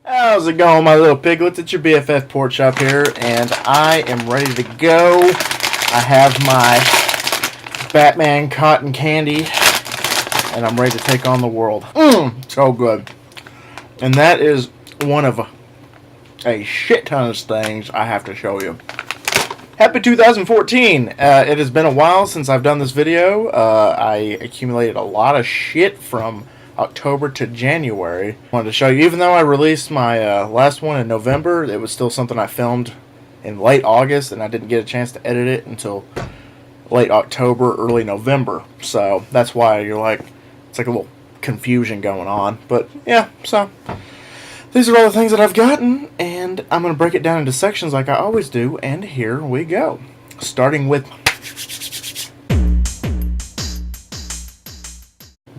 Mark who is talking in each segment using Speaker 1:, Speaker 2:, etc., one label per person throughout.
Speaker 1: How's it going, my little piglets? It's your BFF Pork Chop here, and I am ready to go. I have my Batman cotton candy, and I'm ready to take on the world. So good. And that is one of a shit ton of things I have to show you. Happy 2014! It has been a while since I've done this video. I accumulated a lot of shit from October to January. I wanted to show you, even though I released my last one in November, it was still something I filmed in late August, and I didn't get a chance to edit it until late October, early November. So that's why you're like, it's like a little confusion going on. But yeah, so these are all the things that I've gotten, and I'm going to break it down into sections like I always do, and here we go. Starting with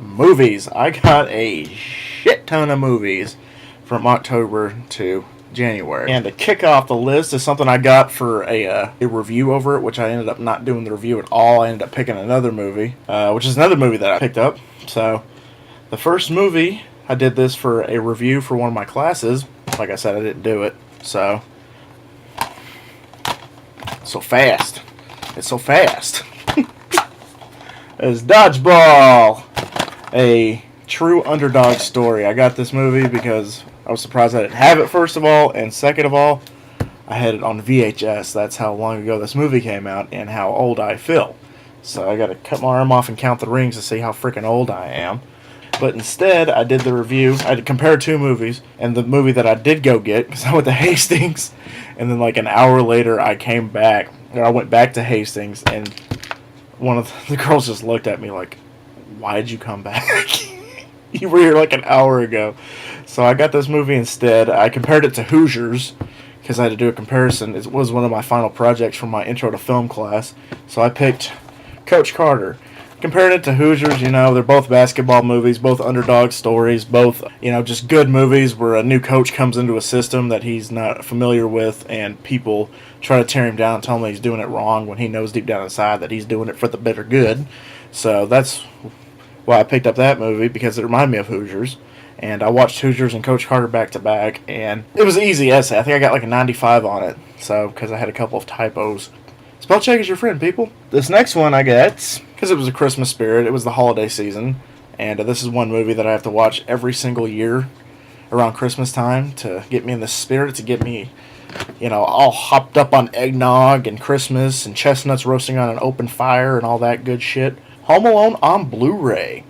Speaker 1: movies. I got a shit ton of movies from October to January. And to kick off the list is something I got for a review over it, which I ended up not doing the review at all. I ended up picking another movie, which is another movie that I picked up. So the first movie, I did this for a review for one of my classes. Like I said, I didn't do it. So fast. It's so fast. It's Dodgeball, a true underdog story. I got this movie because I was surprised I didn't have it, first of all, and second of all, I had it on VHS. That's how long ago this movie came out and how old I feel. So I gotta cut my arm off and count the rings to see how freaking old I am. But instead, I did the review. I had to compare two movies, and the movie that I did go get, because I went to Hastings, and then like an hour later, I came back, or I went back to Hastings, and one of the girls just looked at me like, "Why did you come back? You were here like an hour ago." So I got this movie instead. I compared it to Hoosiers, because I had to do a comparison. It was one of my final projects from my intro to film class. So I picked Coach Carter. Compared it to Hoosiers, you know, they're both basketball movies, both underdog stories, both, you know, just good movies where a new coach comes into a system that he's not familiar with, and people try to tear him down and tell him he's doing it wrong when he knows deep down inside that he's doing it for the better good. So that's why I picked up that movie, because it reminded me of Hoosiers. And I watched Hoosiers and Coach Carter back to back, and it was an easy essay. I think I got like a 95 on it, so, because I had a couple of typos. Spell check is your friend, people. This next one I got, because it was a Christmas spirit, it was the holiday season, and this is one movie that I have to watch every single year around Christmas time to get me in the spirit, to get me, you know, all hopped up on eggnog and Christmas and chestnuts roasting on an open fire and all that good shit. Home Alone on Blu-ray.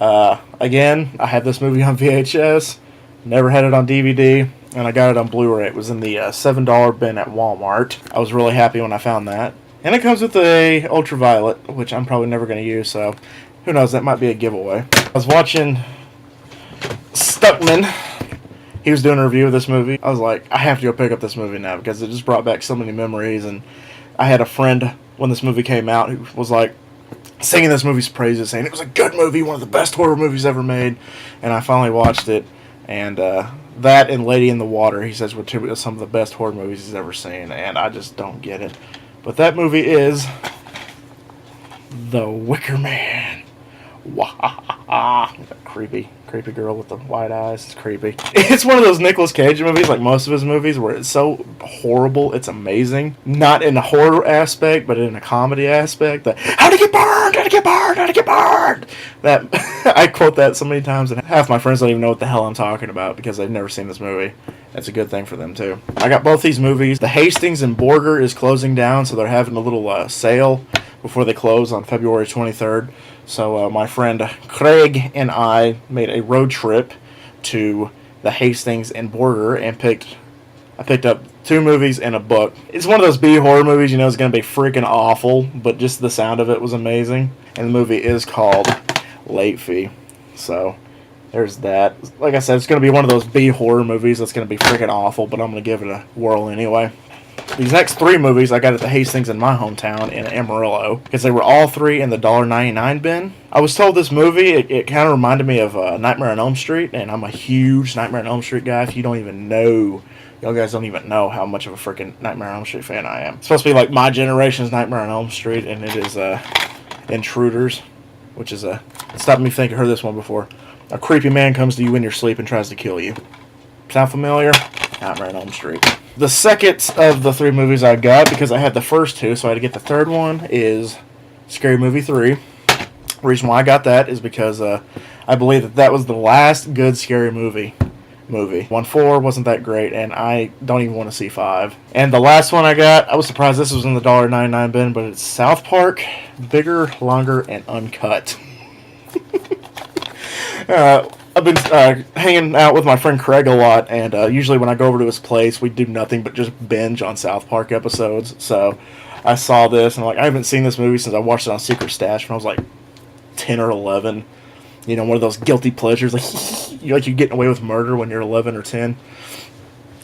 Speaker 1: Again, I had this movie on VHS, never had it on DVD, and I got it on Blu-ray. It was in the $7 bin at Walmart. I was really happy when I found that. And it comes with a ultraviolet, which I'm probably never going to use, so who knows, that might be a giveaway. I was watching Stuckman. He was doing a review of this movie. I was like, I have to go pick up this movie now, because it just brought back so many memories. And I had a friend when this movie came out who was like singing this movie's praises, saying it was a good movie, one of the best horror movies ever made. And I finally watched it, and that and Lady in the Water, he says, were two of some of the best horror movies he's ever seen, and I just don't get it. But that movie is The Wicker Man. Wah-ha-ha-ha. That creepy girl with the white eyes. It's creepy. It's one of those Nicolas Cage movies, like most of his movies, where it's so horrible, it's amazing. Not in a horror aspect, but in a comedy aspect. That, how'd he get burned? How'd he get burned? How'd he get burned? That, I quote that so many times, and half my friends don't even know what the hell I'm talking about, because they've never seen this movie. That's a good thing for them, too. I got both these movies. The Hastings and Borger is closing down, so they're having a little sale before they close on February 23rd. So my friend Craig and I made a road trip to the Hastings and Borger, and I picked up two movies and a book. It's one of those B-horror movies, you know, it's going to be freaking awful, but just the sound of it was amazing. And the movie is called Late Fee. So there's that. Like I said, it's going to be one of those B-horror movies that's going to be freaking awful, but I'm going to give it a whirl anyway. These next three movies I got at the Hastings in my hometown in Amarillo, because they were all three in the $1.99 bin. I was told this movie, it kind of reminded me of Nightmare on Elm Street, and I'm a huge Nightmare on Elm Street guy. If you don't even know, y'all guys don't even know how much of a freaking Nightmare on Elm Street fan I am. It's supposed to be like my generation's Nightmare on Elm Street, and it is Intruders, which is stop me thinking, heard this one before. A creepy man comes to you in your sleep and tries to kill you. Sound familiar? Nightmare on Elm Street. The second of the 3 movies I got, because I had the first 2, so I had to get the third one, is Scary Movie 3. The reason why I got that is because I believe that that was the last good scary movie. 1-4 wasn't that great, and I don't even want to see 5. And the last one I got, I was surprised this was in the $1.99 bin, but it's South Park, bigger, longer, and uncut. I've been hanging out with my friend Craig a lot, and usually when I go over to his place, we do nothing but just binge on South Park episodes. So I saw this, and I'm like, I haven't seen this movie since I watched it on Secret Stash when I was like 10 or 11. You know, one of those guilty pleasures, like you're getting away with murder when you're 11 or 10.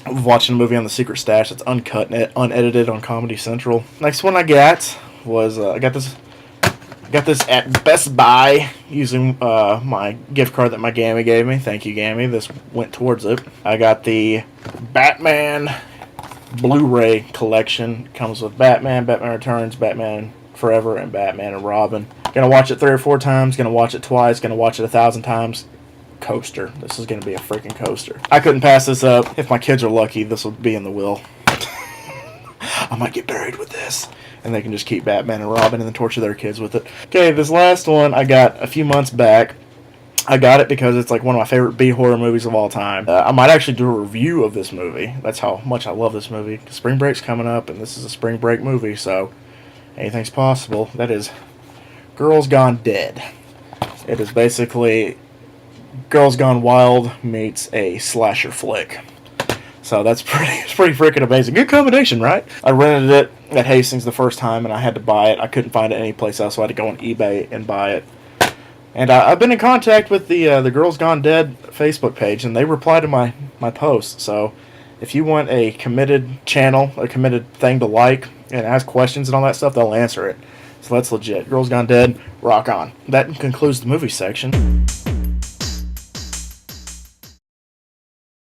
Speaker 1: Watching a movie on the Secret Stash that's uncut and unedited on Comedy Central. Next one I got was I got this at Best Buy using my gift card that my Gammy gave me. Thank you, Gammy. This went towards it. I got the Batman Blu-ray collection. It comes with Batman, Batman Returns, Batman Forever, and Batman and Robin. Gonna watch it 3 or 4 times. Gonna watch it twice. Gonna watch it 1,000 times. Coaster. This is gonna be a freaking coaster. I couldn't pass this up. If my kids are lucky, this will be in the will. I might get buried with this. And they can just keep Batman and Robin and then torture their kids with it. Okay, this last one I got a few months back. I got it because it's like one of my favorite B-horror movies of all time. I might actually do a review of this movie. That's how much I love this movie. Spring break's coming up, and this is a spring break movie, so anything's possible. That is Girls Gone Dead. It is basically Girls Gone Wild meets a slasher flick. So it's pretty freaking amazing. Good combination, right? I rented it at Hastings the first time, and I had to buy it. I couldn't find it anyplace else, so I had to go on eBay and buy it. And I've been in contact with the Girls Gone Dead Facebook page, and they reply to my post. So if you want a committed channel, a committed thing to like, and ask questions and all that stuff, they'll answer it. So that's legit. Girls Gone Dead, rock on. That concludes the movie section.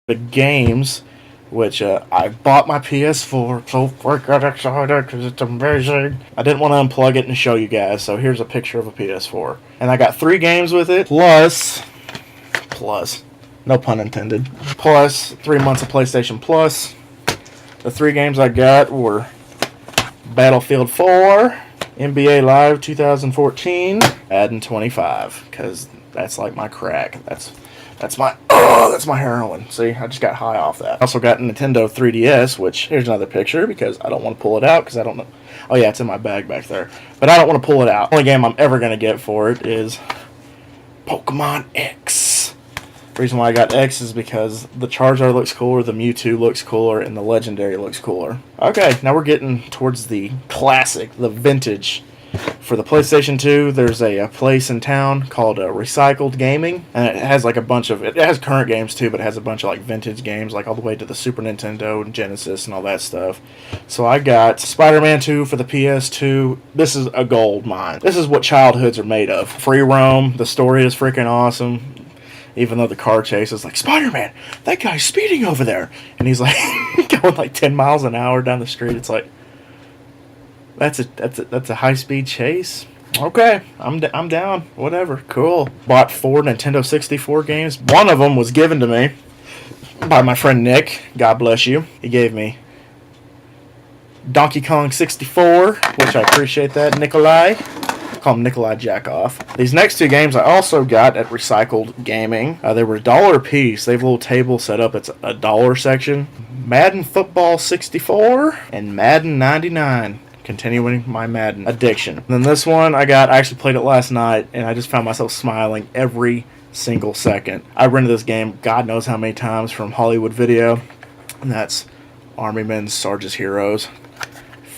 Speaker 1: The games, which I bought my PS4, so freaking excited because it's amazing. I didn't want to unplug it and show you guys, so here's a picture of a PS4. And I got 3 games with it, plus, no pun intended, plus 3 months of PlayStation Plus. The 3 games I got were Battlefield 4, NBA Live 2014, Madden 25, because that's like my crack. That's my heroin. See, I just got high off that. I also got a Nintendo 3DS, which, here's another picture, because I don't want to pull it out, because I don't know. Oh yeah, it's in my bag back there. But I don't want to pull it out. The only game I'm ever going to get for it is Pokemon X. The reason why I got X is because the Charizard looks cooler, the Mewtwo looks cooler, and the Legendary looks cooler. Okay, now we're getting towards the classic, the vintage. For the PlayStation 2, there's a place in town called Recycled Gaming, and it has like a bunch of, it has current games too, but it has a bunch of like vintage games, like all the way to the Super Nintendo and Genesis and all that stuff. So I got Spider-Man 2 for the PS2. This is a gold mine. This is what childhoods are made of. Free roam, the story is freaking awesome. Even though the car chase is like, Spider-Man, that guy's speeding over there. And he's like going like 10 miles an hour down the street. It's like, that's a high-speed chase. Okay, I'm down. Whatever, cool. Bought 4 Nintendo 64 games. One of them was given to me by my friend Nick. God bless you. He gave me Donkey Kong 64, which I appreciate that, Nikolai. Call him Nikolai Jackoff. These next 2 games I also got at Recycled Gaming. They were $1 a piece. They have a little table set up. It's a dollar section. Madden Football 64 and Madden 99. Continuing my Madden addiction. And then this one I actually played it last night, and I just found myself smiling every single second. I rented this game God knows how many times from Hollywood Video, and that's Army Men's Sarge's Heroes.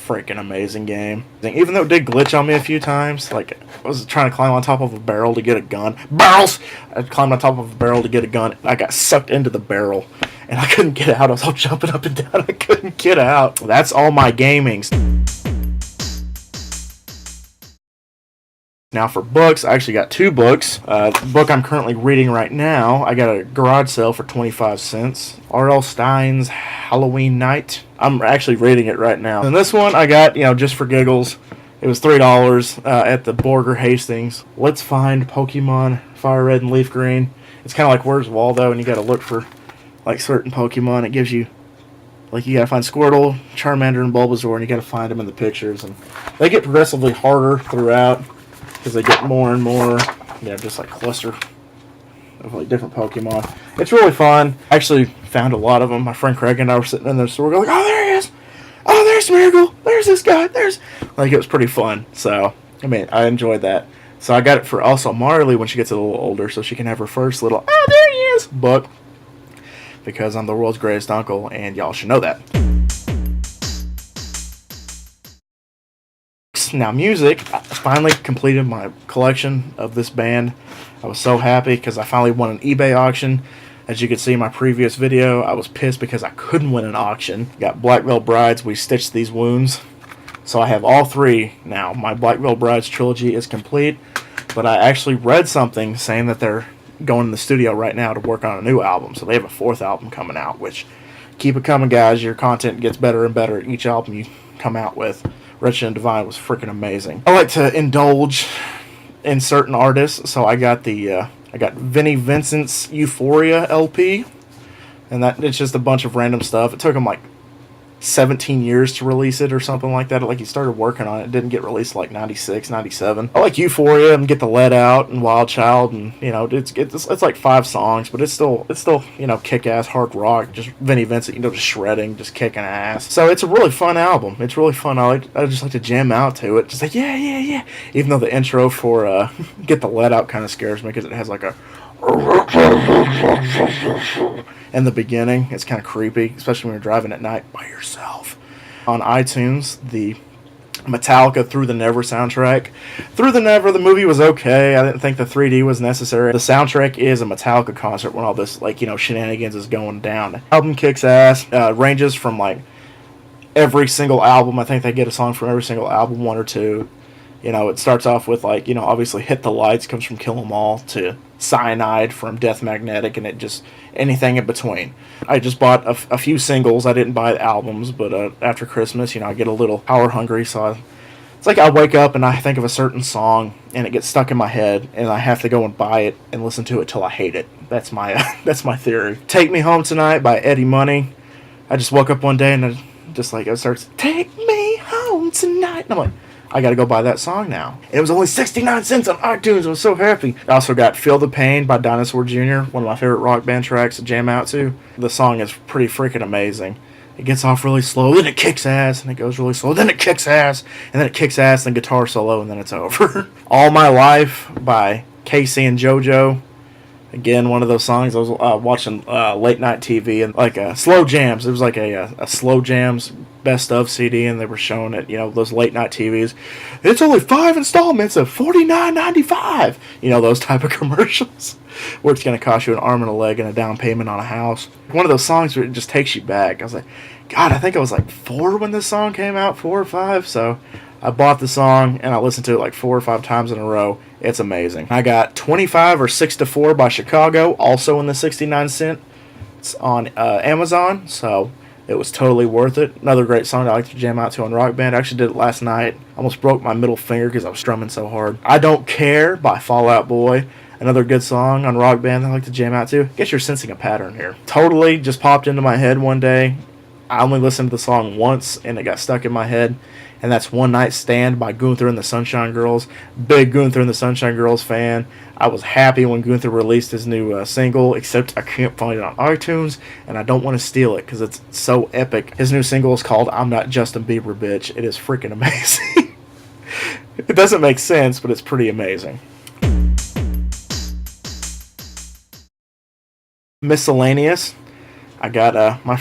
Speaker 1: Freaking amazing game. Even though it did glitch on me a few times, like I was trying to climb on top of a barrel to get a gun. Barrels! I climbed on top of a barrel to get a gun. I got sucked into the barrel, and I couldn't get out. I was all jumping up and down. I couldn't get out. That's all my gamings. Now for books, I actually got 2 books. The book I'm currently reading right now, I got a garage sale for 25 cents. R.L. Stein's Halloween Night. I'm actually reading it right now. And this one I got, just for giggles. It was $3 at the Borger Hastings. Let's Find Pokemon Fire Red and Leaf Green. It's kind of like Where's Waldo, and you got to look for like certain Pokemon, it gives you, like, you gotta find Squirtle, Charmander, and Bulbasaur, and you gotta find them in the pictures, and they get progressively harder throughout because they get more and more, just like cluster of like different Pokemon. It's really fun. I actually found a lot of them. My friend Craig and I were sitting in the store going, "Oh, there he is! Oh, there's Smeargle! There's this guy! There's..." Like, it was pretty fun. So, I mean, I enjoyed that. So I got it for also Marley when she gets a little older, so she can have her first little, "Oh, there he is!" book. Because I'm the world's greatest uncle, and y'all should know that. Now, music. I finally completed my collection of this band. I was so happy because I finally won an eBay auction. As you can see in my previous video, I was pissed because I couldn't win an auction. Got Black Veil Brides, We Stitched These Wounds. So I have all three now. My Black Veil Brides trilogy is complete, but I actually read something saying that they're going in the studio right now to work on a new album. So they have a fourth album coming out, which, keep it coming, guys. Your content gets better and better each album you come out with. Wretched and Divine was freaking amazing. I like to indulge in certain artists, so I got Vinnie Vincent's Euphoria LP, and that it's just a bunch of random stuff. It took him like 17 years to release it or something like that. Like, he started working on it. It didn't get released like 96, 97. I like Euphoria and Get the Let Out and Wild Child, and it's like 5 songs, but it's still kick-ass hard rock. Just Vinnie Vincent, just shredding, just kicking ass. So it's a really fun album. It's really fun. I just like to jam out to it. Just like, yeah. Even though the intro for Get the Let Out kind of scares me because it has like a in the beginning. It's kind of creepy, especially when you're driving at night by yourself. On iTunes, the Metallica Through the Never soundtrack. Through the Never, the movie was okay. I didn't think the 3D was necessary. The soundtrack is a Metallica concert when all this, shenanigans is going down. The album kicks ass. Ranges from, every single album. I think they get a song from every single album, 1 or 2. It starts off with, obviously Hit the Lights comes from Kill 'Em All, to Cyanide from Death Magnetic, and it just anything in between. I just bought a few singles. I didn't buy the albums, but after Christmas, I get a little power hungry, so it's like I wake up and I think of a certain song, and it gets stuck in my head, and I have to go and buy it and listen to it till I hate it. That's my that's my theory. Take Me Home Tonight by Eddie Money. I just woke up one day and it starts, "Take me home tonight," and I'm like, I gotta go buy that song now. And it was only 69 cents on iTunes. I was so happy. I also got Feel the Pain by Dinosaur Jr., one of my favorite rock band tracks to jam out to. The song is pretty freaking amazing. It gets off really slow, then it kicks ass, and it goes really slow, then it kicks ass, and then it kicks ass, then guitar solo, and then it's over. All My Life by Casey and JoJo. Again, one of those songs. I was watching late night TV and slow jams. It was like a slow jams best of CD, and they were showing it. Those late night TVs. It's only 5 installments of $49.95. Those type of commercials where it's going to cost you an arm and a leg and a down payment on a house. One of those songs where it just takes you back. I was like, God, I think I was 4 when this song came out, 4 or 5. So I bought the song and I listened to it 4 or 5 times in a row. It's amazing. I got 25 or 6 to 4 by Chicago, also in the 69 cent. It's on Amazon, so it was totally worth it. Another great song I like to jam out to on Rock Band. I actually did it last night. Almost broke my middle finger because I was strumming so hard. I Don't Care by Fall Out Boy. Another good song on Rock Band I like to jam out to. Guess you're sensing a pattern here. Totally just popped into my head one day. I only listened to the song once and it got stuck in my head. And that's One Night Stand by Gunther and the Sunshine Girls. Big Gunther and the Sunshine Girls fan. I was happy when Gunther released his new single, except I can't find it on iTunes, and I don't want to steal it because it's so epic. His new single is called I'm Not Justin Bieber, Bitch. It is freaking amazing. It doesn't make sense, but it's pretty amazing. Miscellaneous. I got my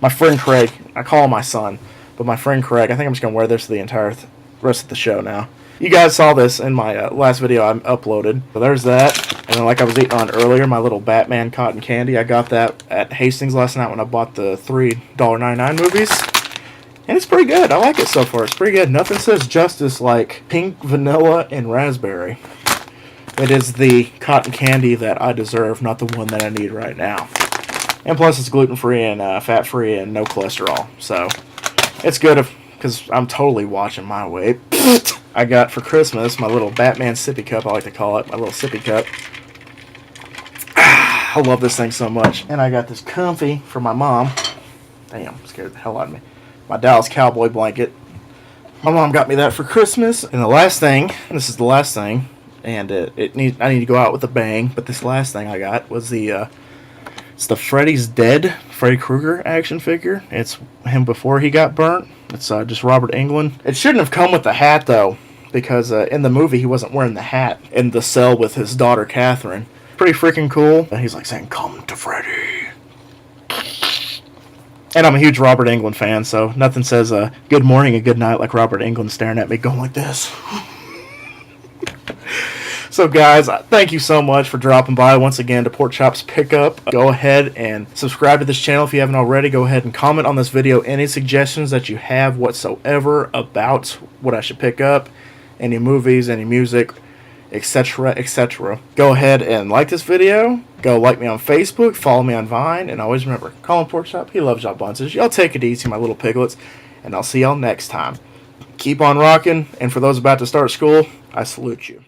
Speaker 1: friend Craig. I call him my son. But my friend Craig, I think I'm just going to wear this for the entire rest of the show now. You guys saw this in my last video I uploaded. So there's that. And then like I was eating on earlier, my little Batman cotton candy. I got that at Hastings last night when I bought the $3.99 movies. And it's pretty good. I like it so far. It's pretty good. Nothing says justice like pink, vanilla, and raspberry. It is the cotton candy that I deserve, not the one that I need right now. And plus it's gluten-free and fat-free and no cholesterol. So it's good because I'm totally watching my weight. I got for Christmas my little Batman sippy cup, I like to call it, my little sippy cup. I I love this thing so much. And I got this comfy for my mom. Damn, scared the hell out of me. My Dallas Cowboy blanket. My mom got me that for Christmas. And the last thing, and this is the last thing, and I need to go out with a bang, but this last thing I got was it's the Freddy's Dead Freddy Krueger action figure. It's him before he got burnt. It's just Robert Englund. It shouldn't have come with the hat, though, because in the movie he wasn't wearing the hat in the cell with his daughter Catherine. Pretty freaking cool. And he's like saying, "Come to Freddy." And I'm a huge Robert Englund fan, so nothing says good morning and good night like Robert Englund staring at me going like this. So guys, thank you so much for dropping by once again to Pork Chop's Pickup. Go ahead and subscribe to this channel if you haven't already. Go ahead and comment on this video any suggestions that you have whatsoever about what I should pick up, any movies, any music, etc., etc. Go ahead and like this video. Go like me on Facebook, follow me on Vine, and always remember, Kollin Pork Chop, he loves y'all bunches. Y'all take it easy, my little piglets, and I'll see y'all next time. Keep on rocking, and for those about to start school, I salute you.